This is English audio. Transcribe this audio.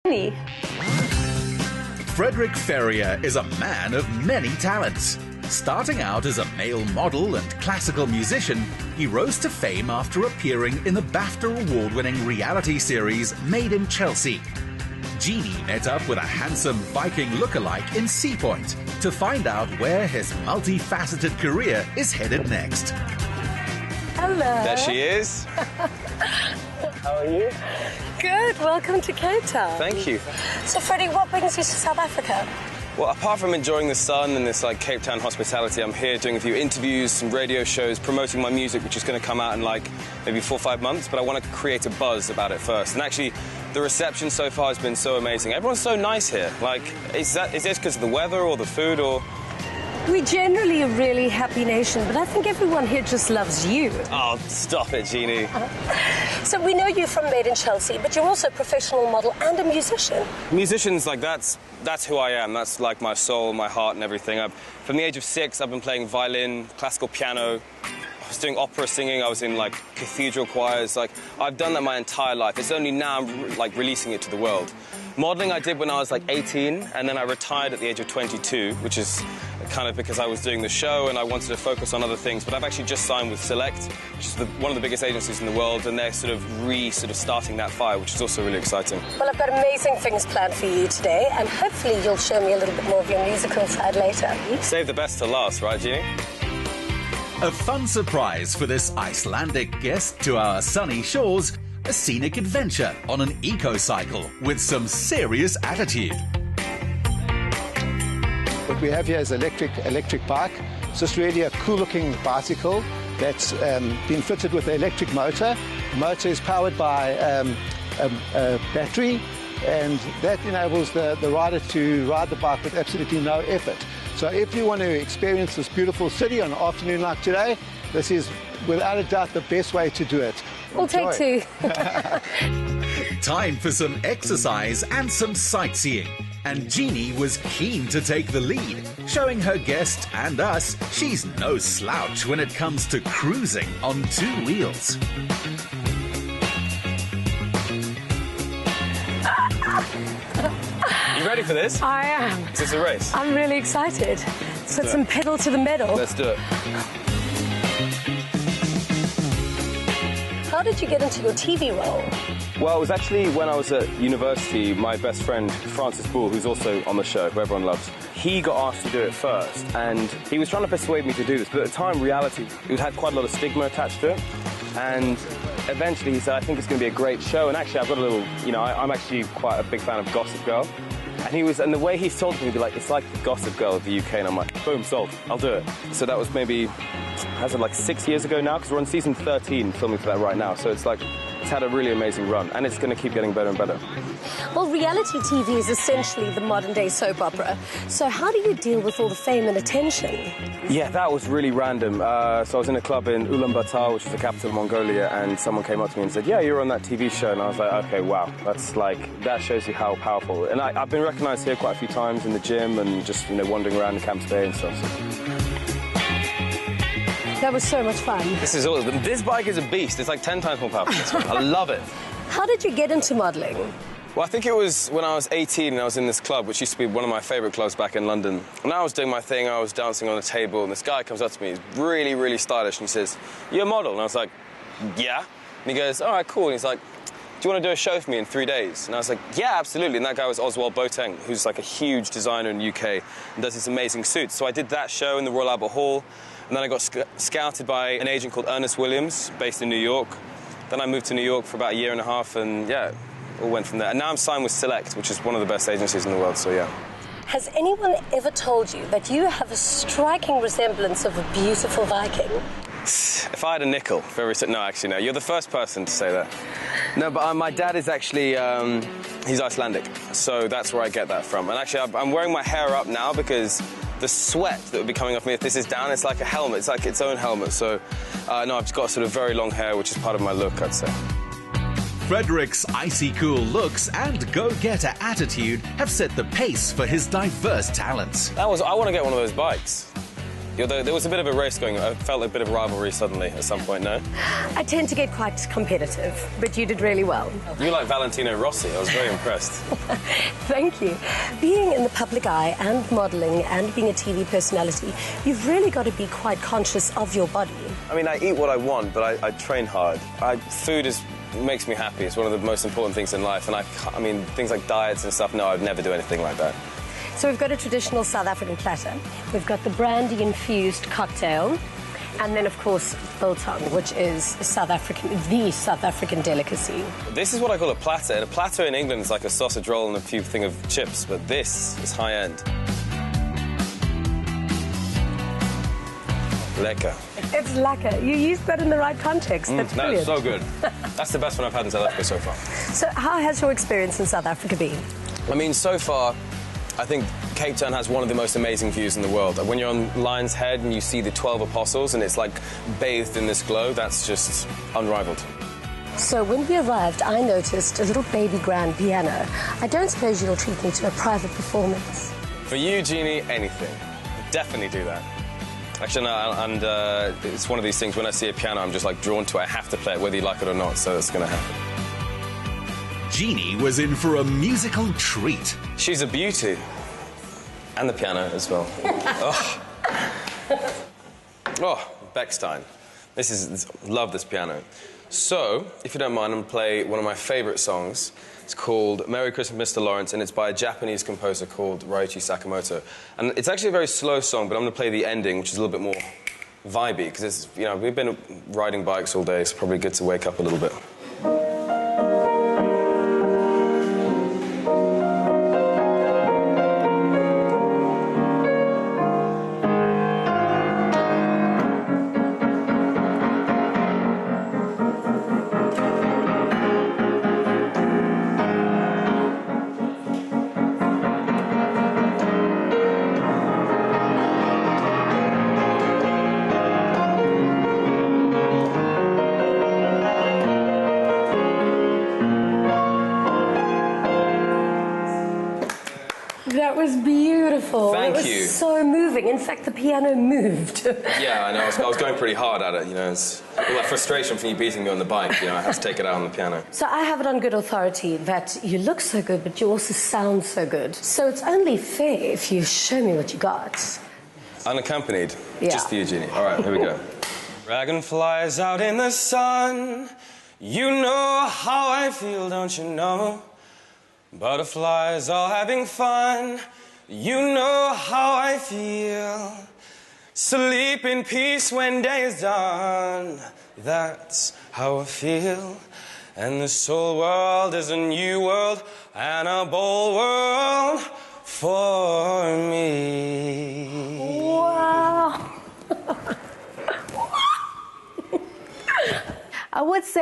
Me. Fredrik Ferrier is a man of many talents. Starting out as a male model and classical musician, he rose to fame after appearing in the BAFTA award-winning reality series Made in Chelsea. Jeannie met up with a handsome Viking lookalike in Sea Point to find out where his multifaceted career is headed next. Hello. There she is. How are you? Good. Welcome to Cape Town. Thank you. So, Freddie, what brings you to South Africa? Well, apart from enjoying the sun and this Cape Town hospitality, I'm here doing a few interviews, some radio shows, promoting my music, which is going to come out in maybe 4 or 5 months. But I want to create a buzz about it first. And actually, the reception so far has been so amazing. Everyone's so nice here. Is this because of the weather or the food or? We're generally a really happy nation, but I think everyone here just loves you. Oh, stop it, Jeannie. So we know you from Made in Chelsea, but you're also a professional model and a musician. Musicians, that's who I am. That's my soul, my heart and everything. From the age of 6, I've been playing violin, classical piano. I was doing opera singing. I was in cathedral choirs. I've done that my entire life. It's only now I'm releasing it to the world. Modeling I did when I was 18, and then I retired at the age of 22, which is kind of because I was doing the show and I wanted to focus on other things. But I've actually just signed with Select, which is one of the biggest agencies in the world, and they're sort of starting that fire, which is also really exciting. Well, I've got amazing things planned for you today, and hopefully you'll show me a little bit more of your musical side later. Save the best to last, right, Jeannie? A fun surprise for this Icelandic guest to our sunny shores, a scenic adventure on an eco-cycle with some serious attitude. What we have here is electric bike. It's just really a cool-looking bicycle that's been fitted with an electric motor. The motor is powered by a battery, and that enables the rider to ride the bike with absolutely no effort. So if you want to experience this beautiful city on an afternoon like today, this is without a doubt the best way to do it. We'll take 2. Time for some exercise and some sightseeing. And Jeannie was keen to take the lead, showing her guest and us she's no slouch when it comes to cruising on 2 wheels. You ready for this? I am. Is this a race? I'm really excited. Let's put some pedal to the metal. Let's do it. How did you get into your TV role? Well, it was actually when I was at university, my best friend, Francis Bull, who's also on the show, who everyone loves, he got asked to do it first, and he was trying to persuade me to do this, but at the time, reality, it had quite a lot of stigma attached to it, and eventually he said, I think it's going to be a great show, and actually I've got a little, I'm actually quite a big fan of Gossip Girl, and the way he told me, he'd be like, it's like the Gossip Girl of the UK, and I'm like, boom, sold, I'll do it. So that was maybe, 6 years ago now, because we're on season 13 filming for that right now, so it's had a really amazing run, and it's going to keep getting better and better. Well, reality TV is essentially the modern-day soap opera. So how do you deal with all the fame and attention? Yeah, that was really random. So I was in a club in Ulaanbaatar, which is the capital of Mongolia, and someone came up to me and said, yeah, you're on that TV show. And I was like, okay, wow, that shows you how powerful. And I've been recognised here quite a few times in the gym and just, wandering around in Camps Bay and stuff. So. That was so much fun. This is awesome. This bike is a beast. It's 10 times more powerful than this one. I love it. How did you get into modelling? Well, I think it was when I was 18 and I was in this club, which used to be one of my favourite clubs back in London. And I was doing my thing, I was dancing on a table, and this guy comes up to me, he's really, really stylish, and he says, you're a model? And I was like, yeah. And he goes, all right, cool. And he's like, do you want to do a show for me in 3 days? And I was like, yeah, absolutely. And that guy was Oswald Boateng, who's a huge designer in the UK and does these amazing suits. So I did that show in the Royal Albert Hall, and then I got scouted by an agent called Ernest Williams, based in New York. Then I moved to New York for about 1.5 years, and yeah, all went from there. And now I'm signed with Select, which is one of the best agencies in the world, so yeah. Has anyone ever told you that you have a striking resemblance of a beautiful Viking? If I had a nickel for every... No, actually, no. You're the first person to say that. No, but my dad is actually... he's Icelandic, so that's where I get that from. And actually, I'm wearing my hair up now because the sweat that would be coming off me if this is down, it's like a helmet. It's like its own helmet. So, no, I've just got sort of very long hair, which is part of my look, I'd say. Frederick's icy cool looks and go-getter attitude have set the pace for his diverse talents. I want to get one of those bikes. There was a bit of a race going on. I felt like a bit of rivalry suddenly at some point, no? I tend to get quite competitive, but you did really well. You were like Valentino Rossi. I was very impressed. Thank you. Being in the public eye and modelling and being a TV personality, you've really got to be quite conscious of your body. I mean, I eat what I want, but I train hard. Food makes me happy. It's one of the most important things in life. And I mean, things like diets and stuff, no, I'd never do anything like that. So we've got a traditional South African platter. We've got the brandy-infused cocktail. And then, of course, biltong, which is the South African delicacy. This is what I call a platter. And a platter in England is like a sausage roll and a few thing of chips, but this is high-end. Lekker. It's lekker. You used that in the right context. That's brilliant. No, so good. That's the best one I've had in South Africa so far. So how has your experience in South Africa been? I mean, so far, I think Cape Town has one of the most amazing views in the world. When you're on Lion's Head and you see the 12 Apostles and it's like bathed in this glow, that's just unrivaled. So when we arrived, I noticed a little baby grand piano. I don't suppose you'll treat me to a private performance? For you, Jeannie, anything. Definitely do that. Actually, no, and it's one of these things, when I see a piano, I'm just, like, drawn to it. I have to play it, whether you like it or not, so it's going to happen. Jeannie was in for a musical treat. She's a beauty. And the piano as well. Oh. Oh, Bechstein. Love this piano. So, if you don't mind, I'm going to play one of my favourite songs. It's called Merry Christmas, Mr. Lawrence, and it's by a Japanese composer called Ryuichi Sakamoto. And it's actually a very slow song, but I'm going to play the ending, which is a little bit more vibey, because it's, you know, we've been riding bikes all day. It's probably good to wake up a little bit. That was beautiful. Thank you. It was so moving. In fact, the piano moved. Yeah, I know. I was going pretty hard at it, you know. It's all that frustration from you beating me on the bike, you know. I had to take it out on the piano. So I have it on good authority that you look so good, but you also sound so good. So it's only fair if you show me what you got. Unaccompanied. Yeah. Just for you, Jeannie. All right, here we go. Dragonflies out in the sun. You know how I feel, don't you know? Butterflies all having fun. You know how I feel. Sleep in peace when day is done. That's how I feel. And this whole world is a new world and a bold world for me. Wow. I would say